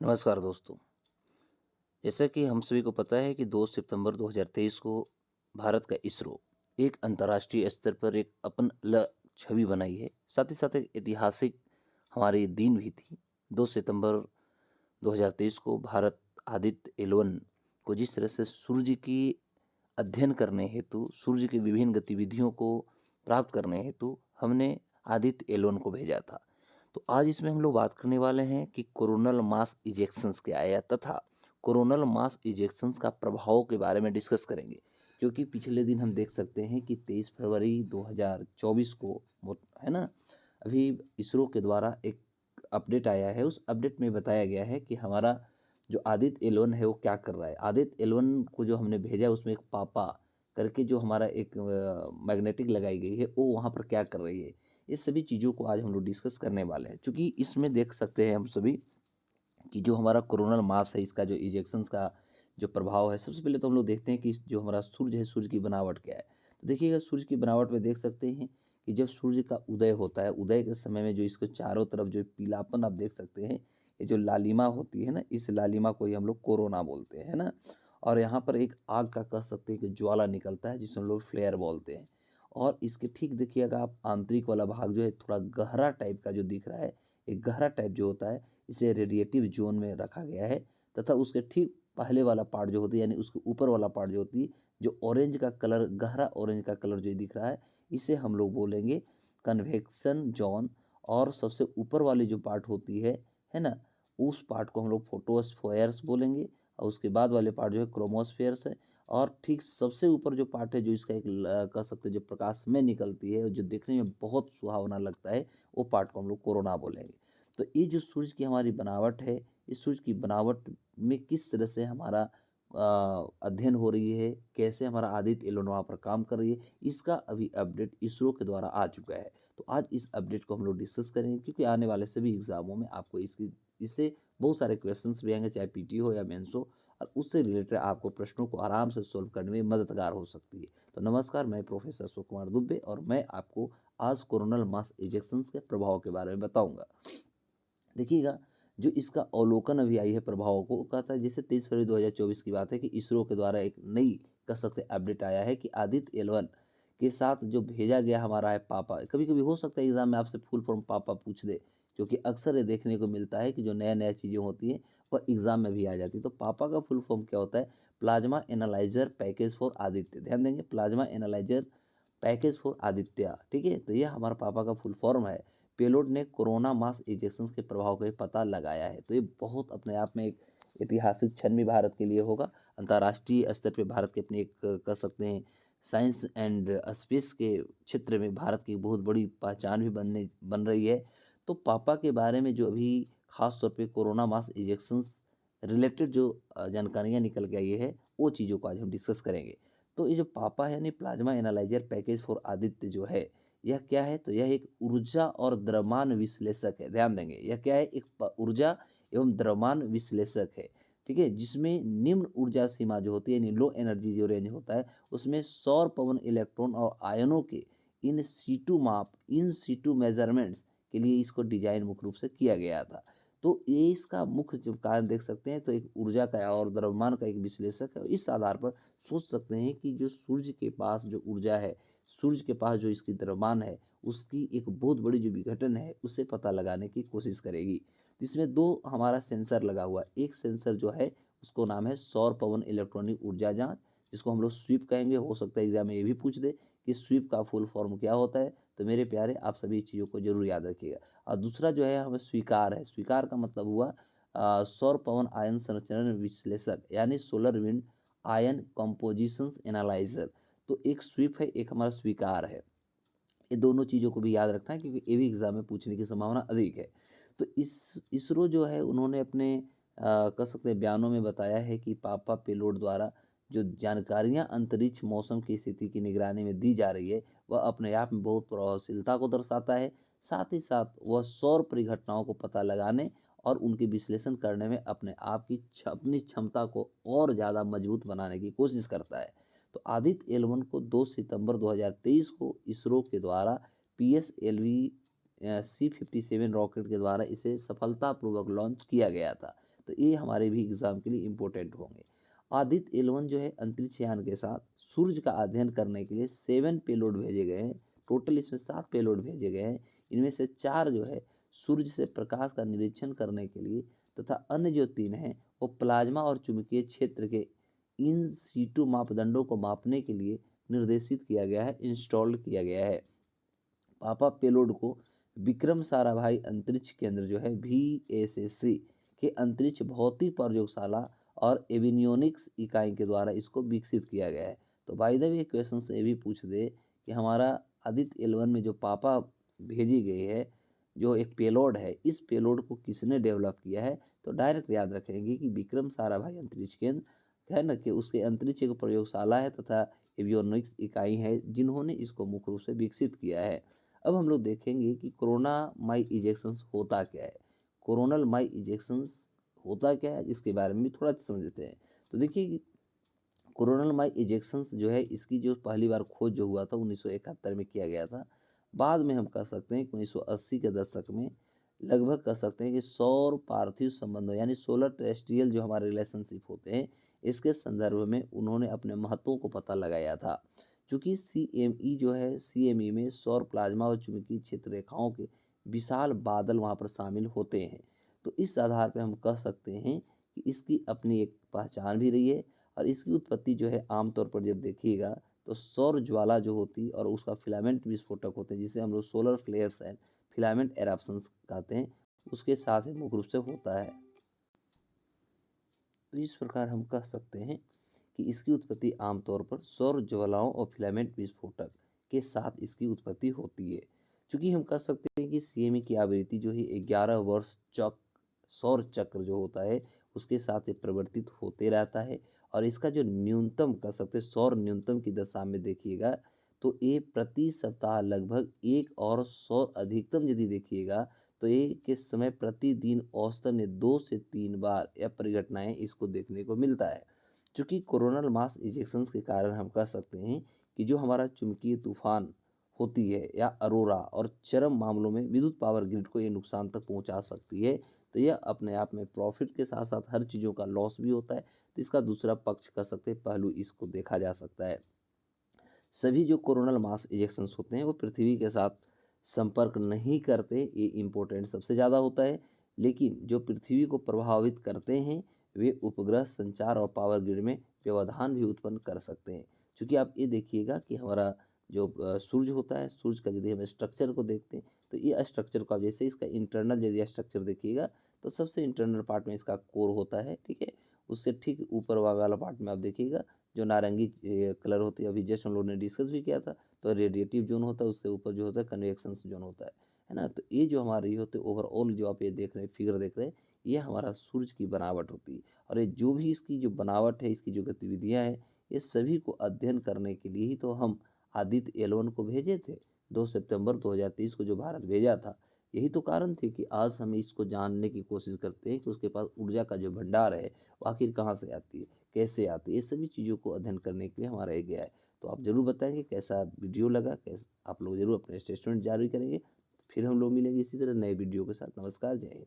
नमस्कार दोस्तों। जैसा कि हम सभी को पता है कि 2 सितंबर 2023 को भारत का इसरो एक अंतर्राष्ट्रीय स्तर पर एक अपन छवि बनाई है। साथ ही साथ एक ऐतिहासिक हमारे दिन भी थी। 2 सितंबर 2023 को भारत आदित्य एल1 को जिस तरह से सूर्य की अध्ययन करने हेतु, सूर्य की विभिन्न गतिविधियों को प्राप्त करने हेतु हमने आदित्य एल1 को भेजा था। तो आज इसमें हम लोग बात करने वाले हैं कि कोरोनल मास इजेक्शंस क्या है तथा कोरोनल मास इजेक्शंस का प्रभाव के बारे में डिस्कस करेंगे। क्योंकि पिछले दिन हम देख सकते हैं कि 23 फरवरी 2024 को है ना, अभी इसरो के द्वारा एक अपडेट आया है। उस अपडेट में बताया गया है कि हमारा जो आदित्य एल1 है वो क्या कर रहा है। आदित्य एल1 को जो हमने भेजा उसमें एक पापा करके जो हमारा एक मैग्नेटिक लगाई गई है वो वहाँ पर क्या कर रही है। ये सभी चीज़ों को आज हम लोग डिस्कस करने वाले हैं। चूँकि इसमें देख सकते हैं हम सभी कि जो हमारा कोरोनल मास है, इसका जो इजेक्शंस का जो प्रभाव है, सबसे पहले तो हम लोग देखते हैं कि जो हमारा सूर्य है, सूर्य की बनावट क्या है। तो देखिएगा, सूर्य की बनावट में देख सकते हैं कि जब सूर्य का उदय होता है, उदय के समय में जो इसको चारों तरफ जो पीलापन आप देख सकते हैं, ये जो लालिमा होती है ना, इस लालिमा को ही हम लोग कोरोना बोलते हैं ना। और यहाँ पर एक आग का कह सकते हैं कि ज्वाला निकलता है, जिसे हम लोग फ्लेयर बोलते हैं। और इसके ठीक देखिएगा आप, आंतरिक वाला भाग जो है थोड़ा गहरा टाइप का जो दिख रहा है, एक गहरा टाइप जो होता है, इसे रेडिएटिव जोन में रखा गया है। तथा उसके ठीक पहले वाला पार्ट जो होती है, यानी उसके ऊपर वाला पार्ट जो होती है, जो ऑरेंज का कलर, गहरा ऑरेंज का कलर जो दिख रहा है, इसे हम लोग बोलेंगे कन्वेक्शन जोन। और सबसे ऊपर वाली जो पार्ट होती है ना, उस पार्ट को हम लोग फोटोस्फेयर्स बोलेंगे। और उसके बाद वाले पार्ट जो है क्रोमोस्फेयर्स है। और ठीक सबसे ऊपर जो पार्ट है, जो इसका एक कह सकते हैं जो प्रकाश में निकलती है, जो देखने में बहुत सुहावना लगता है, वो पार्ट को हम लोग कोरोना बोलेंगे। तो ये जो सूर्य की हमारी बनावट है, इस सूर्य की बनावट में किस तरह से हमारा अध्ययन हो रही है, कैसे हमारा आदित्य एल1 वहाँ पर काम कर रही है, इसका अभी अपडेट इसरो के द्वारा आ चुका है। तो आज इस अपडेट को हम लोग डिस्कस करेंगे, क्योंकि आने वाले सभी एग्जामों में आपको इससे बहुत सारे क्वेश्चंस भी आएंगे, चाहे पीटी हो या मेंस हो, और उससे रिलेटेड आपको प्रश्नों को आराम से सॉल्व करने में मददगार हो सकती है। तो नमस्कार, मैं प्रोफेसर सुकुमार दुबे और मैं आपको आज कोरोनल मास इजेक्शंस के प्रभाव के बारे में बताऊंगा। देखिएगा, जो इसका अवलोकन अभी आई है प्रभावों को, कहता है जैसे 23 फरवरी 2024 की बात है कि इसरो के द्वारा एक नई कह सकते अपडेट आया है कि आदित्य एल1 के साथ जो भेजा गया हमारा है पापा। कभी कभी हो सकता है एग्जाम में आपसे फुल फॉर्म पापा पूछ दे, क्योंकि अक्सर ये देखने को मिलता है कि जो नया नया चीज़ें होती हैं वह एग्जाम में भी आ जाती है। तो पापा का फुल फॉर्म क्या होता है? Plasma analyser package for Aditya. ध्यान देंगे, plasma analyser package for Aditya. ठीक है, तो यह हमारा पापा का फुल फॉर्म है। पेलोड ने कोरोना मास इजेक्शंस के प्रभाव का पता लगाया है। तो ये बहुत अपने आप में एक ऐतिहासिक क्षण भी भारत के लिए होगा। अंतर्राष्ट्रीय स्तर पे भारत के अपने एक कह सकते हैं साइंस एंड स्पेस के क्षेत्र में भारत की बहुत बड़ी पहचान भी बन रही है। तो पापा के बारे में जो अभी खास तौर पे कोरोना मास इजेक्शंस रिलेटेड जो जानकारियाँ निकल के आई है, वो चीज़ों को आज हम डिस्कस करेंगे। तो ये जो पापा है, यानी plasma analyser package for Aditya जो है, यह क्या है? तो यह एक ऊर्जा और द्रव्यमान विश्लेषक है। ध्यान देंगे, यह क्या है? एक ऊर्जा एवं द्रव्यमान विश्लेषक है। ठीक है, जिसमें निम्न ऊर्जा सीमा जो होती है, यानी लो एनर्जी जो रेंज होता है, उसमें सौर पवन इलेक्ट्रॉन और आयनों के इन सीटू माप, इन सीटू मेजरमेंट्स के लिए इसको डिजाइन मुख्य रूप से किया गया था। तो ये इसका मुख्य जो कारण देख सकते हैं, तो एक ऊर्जा का और द्रव्यमान का एक विश्लेषक है। इस आधार पर सोच सकते हैं कि जो सूर्य के पास जो ऊर्जा है, सूर्य के पास जो इसकी द्रव्यमान है, उसकी एक बहुत बड़ी जो विघटन है, उसे पता लगाने की कोशिश करेगी। इसमें दो हमारा सेंसर लगा हुआ है। एक सेंसर जो है उसको नाम है सौर पवन इलेक्ट्रॉनिक ऊर्जा जांच, जिसको हम लोग स्वीप कहेंगे। हो सकता है एग्जाम में ये भी पूछ दे कि स्वीप का फुल फॉर्म क्या होता है। तो मेरे प्यारे, आप सभी चीज़ों को जरूर याद रखिएगा। और दूसरा जो है हमें स्वीकार है। स्वीकार का मतलब हुआ सौर पवन आयन संरचना विश्लेषक, यानी solar wind ion compositions analyser. तो एक स्वीप है, एक हमारा स्वीकार है। ये दोनों चीज़ों को भी याद रखना है, क्योंकि ये भी एग्जाम में पूछने की संभावना अधिक है। तो इस इसरो जो है, उन्होंने अपने कह सकते हैं बयानों में बताया है कि पापा पेलोड द्वारा जो जानकारियां अंतरिक्ष मौसम की स्थिति की निगरानी में दी जा रही है, वह अपने आप में बहुत प्रभावशीलता को दर्शाता है। साथ ही साथ वह सौर परिघटनाओं को पता लगाने और उनके विश्लेषण करने में अपनी क्षमता को और ज़्यादा मजबूत बनाने की कोशिश करता है। तो आदित्य एल1 को 2 सितंबर 2023 को इसरो के द्वारा PSLV C57 रॉकेट के द्वारा इसे सफलतापूर्वक लॉन्च किया गया था। तो ये हमारे भी एग्जाम के लिए इम्पोर्टेंट होंगे। आदित्य 11 जो है अंतरिक्ष यान के साथ सूर्य का अध्ययन करने के लिए 7 पेलोड भेजे गए हैं। टोटल इसमें 7 पेलोड भेजे गए हैं। इनमें से 4 जो है सूर्य से प्रकाश का निरीक्षण करने के लिए तथा अन्य जो 3 हैं वो प्लाज्मा और चुंबकीय क्षेत्र के इन सीटू मापदंडों को मापने के लिए निर्देशित किया गया है, इंस्टॉल्ड किया गया है। पापा पेलोड को विक्रम साराभाई अंतरिक्ष केंद्र जो है VSSC के अंतरिक्ष भौतिक प्रयोगशाला और एवियोनिक्स इकाई के द्वारा इसको विकसित किया गया है। तो बाय द वे क्वेश्चन से ये भी पूछ दे कि हमारा आदित्य 11 में जो पापा भेजी गई है, जो एक पेलोड है, इस पेलोड को किसने डेवलप किया है, तो डायरेक्ट याद रखेंगे कि विक्रम साराभाई अंतरिक्ष केंद्र है ना, कि उसके अंतरिक्ष एक प्रयोगशाला है तथा एवियोनिक्स इकाई है जिन्होंने इसको मुख्य रूप से विकसित किया है। अब हम लोग देखेंगे कि कोरोना माई इजेक्शंस होता क्या है। कोरोनल माई इजेक्शंस होता क्या है, इसके बारे में भी थोड़ा समझते हैं। तो देखिए कोरोनल माई इजेक्शंस जो है, इसकी जो पहली बार खोज जो हुआ था 1971 में किया गया था। बाद में हम कह सकते हैं कि 1980 के दशक में लगभग कह सकते हैं कि सौर पार्थिव संबंधों यानी सोलर टेरेस्ट्रियल जो हमारे रिलेशनशिप होते हैं, इसके संदर्भ में उन्होंने अपने महत्वों को पता लगाया था। चूँकि CME जो है, CME में सौर प्लाज्मा और चुंबकीय क्षेत्र रेखाओं के विशाल बादल वहाँ पर शामिल होते हैं। तो इस आधार पर हम कह सकते हैं कि इसकी अपनी एक पहचान भी रही है। और इसकी उत्पत्ति जो है आमतौर पर जब देखिएगा तो सौर ज्वाला जो होती और उसका फिलामेंट विस्फोटक होते हैं, जिसे हम लोग सोलर फ्लेयर्स एंड फिलामेंट एरप्शंस कहते हैं, उसके साथ ही मुख्य रूप से होता है। तो इस प्रकार हम कह सकते हैं कि इसकी उत्पत्ति आमतौर पर सौर ज्वालाओं और फिलामेंट विस्फोटक के साथ इसकी उत्पत्ति होती है। चूँकि हम कह सकते हैं कि CME की आवृत्ति जो है 11 वर्ष सौर चक्र जो होता है उसके साथ ये परिवर्तित होते रहता है। और इसका जो न्यूनतम कह सकते हैं सौर न्यूनतम की दशा में देखिएगा तो ये प्रति सप्ताह लगभग 1 और सौर अधिकतम यदि देखिएगा तो ये के समय प्रतिदिन औसतन 2 से 3 बार या परिघटनाएं इसको देखने को मिलता है। चूँकि कोरोनल मास इजेक्शंस के कारण हम कह सकते हैं कि जो हमारा चुंबकीय तूफान होती है या अरोरा और चरम मामलों में विद्युत पावर ग्रिड को ये नुकसान तक पहुंचा सकती है। तो यह अपने आप में प्रॉफिट के साथ साथ हर चीज़ों का लॉस भी होता है। तो इसका दूसरा पक्ष कह सकते हैं, पहलू इसको देखा जा सकता है। सभी जो कोरोनल मास इजेक्शंस होते हैं वो पृथ्वी के साथ संपर्क नहीं करते, ये इम्पोर्टेंट सबसे ज़्यादा होता है। लेकिन जो पृथ्वी को प्रभावित करते हैं वे उपग्रह संचार और पावर ग्रिड में व्यवधान भी उत्पन्न कर सकते हैं। क्योंकि आप ये देखिएगा कि हमारा जो सूर्य होता है, सूर्य का यदि हम स्ट्रक्चर को देखते हैं तो ये स्ट्रक्चर को आप जैसे इसका इंटरनल यदि स्ट्रक्चर देखिएगा तो सबसे इंटरनल पार्ट में इसका कोर होता है, ठीक है। उससे ठीक ऊपर वाला पार्ट में आप देखिएगा जो नारंगी कलर होती है, अभी जस्ट हम लोगों ने डिस्कस भी किया था। तो रेडिएटिव जोन होता है, उससे ऊपर जो होता है कन्वेक्शन जोन होता है ना। तो ये जो हमारे ये होते हैं ओवरऑल जो आप ये देख रहे हैं फिगर देख रहे हैं, ये हमारा सूर्य की बनावट होती है। और ये जो भी इसकी जो बनावट है, इसकी जो गतिविधियाँ हैं, ये सभी को अध्ययन करने के लिए ही तो हम आदित्य 11 को भेजे थे। 2 सितंबर 2023 को जो भारत भेजा था, यही तो कारण थे कि आज हम इसको जानने की कोशिश करते हैं कि उसके पास ऊर्जा का जो भंडार है वो आखिर कहाँ से आती है, कैसे आती है। ये सभी चीज़ों को अध्ययन करने के लिए हमारा ये गया है। तो आप ज़रूर बताएं कि कैसा वीडियो लगा, कैसा आप लोग ज़रूर अपने स्टेटमेंट जारी करेंगे। फिर हम लोग मिलेंगे इसी तरह नए वीडियो के साथ। नमस्कार, जय हिंद।